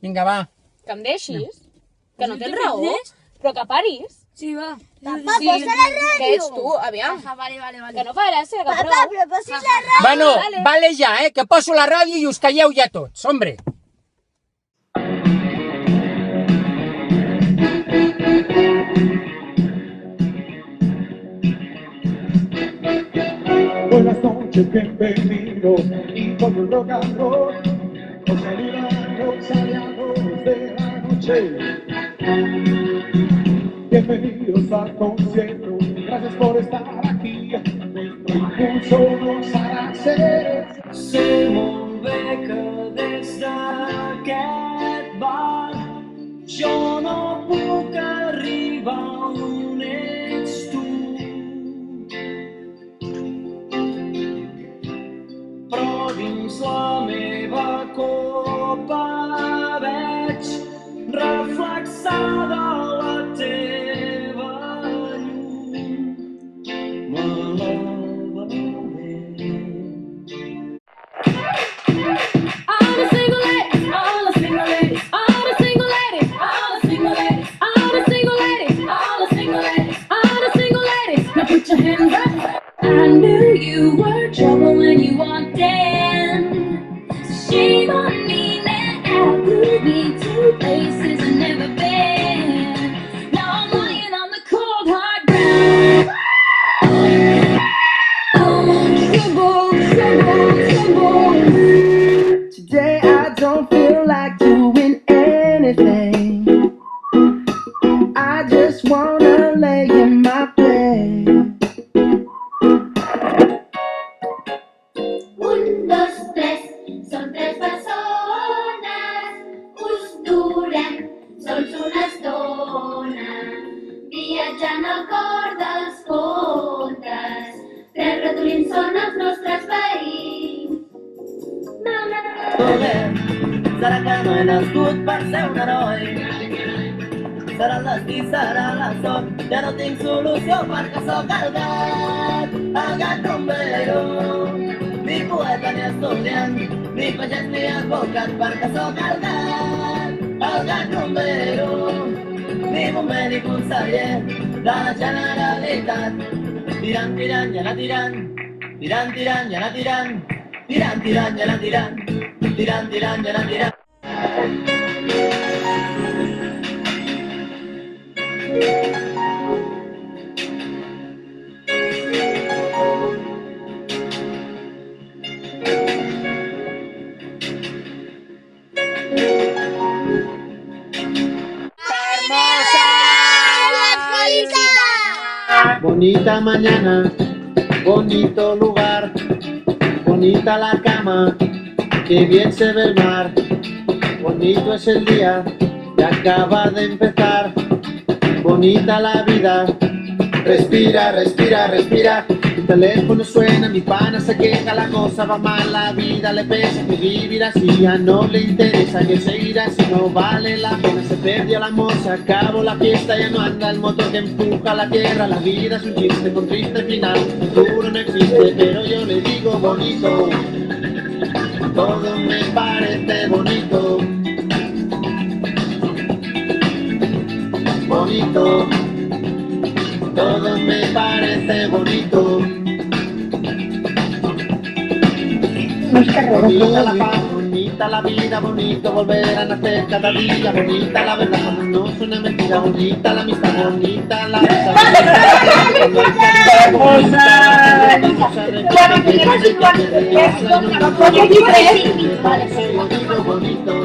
Vinga, va. Que em deixis? Que no tens raó? Però que paris? Sí, va. Papá, posa la Què ràdio. ets tu, aviam? Vale. Que no fa gràcia, que Papá, prou. però posis la ràdio. Bueno, vale ja, que poso la ràdio i us calleu ja tots, hombre. Buenas noches, bienvenido, y con el rock and roll, los aliados de la noche. Bienvenidos al concierto, gracias por estar aquí, nuestro impulso nos hará ser. Sé molt bé que des d'aquest bar jo no puc arribar on ets tu. Però dins la meva copa veig reflexada la teva llum. M'eleva bé. All the single ladies, all the single ladies, all the single ladies, all the single ladies, all the single ladies, all the single ladies, all the single ladies. Now put your hands up. I knew you were trouble when you walked in. Shame on me now, could be two places I've never been. Now I'm lying on the cold hard ground. Trouble, trouble, trouble. Today I don't feel like doing anything. I just wanna lay in my bed. 1, 2, 3, són 3 persones, us durem sols una estona, viatjant al cor dels contes. 3 ratolins són els nostres veïns. Poder, serà que no he nascut per ser un heroi. Serà el destí, serà la sort, ja no tinc solució perquè sóc el gat rumbero. Ni poeta ni estudiant, ni pagès ni advocat perquè sóc el gat rumbero. Ni bomber ni conseller de la Generalitat. Tirant, tirant i anar tirant, tirant, tirant i anar tirant, tirant, tirant i anar tirant, tirant, tirant i anar tirant. Bonita mañana, bonito lugar, bonita la cama, que bien se ve el mar. Bonito es el día que acaba de empezar, bonita la vida. Respira, respira, respira. Tu teléfono suena, mi pana se queja, la cosa va mal, la vida le pesa, que vivir así ya no le interesa, que seguir así no vale la pena. Se perdió el amor, se acabó la fiesta, ya no anda el motor que empuja la tierra. La vida es un chiste con triste final, el futuro no existe, pero yo le digo bonito. Todo me parece bonito. Bonito. Todo me parece bonito. Bonita la paz, bonita la vida, bonito volver a nacer cada día. Bonita la verdad cuando no suena mentira, bonita la amistad, bonita la bonito.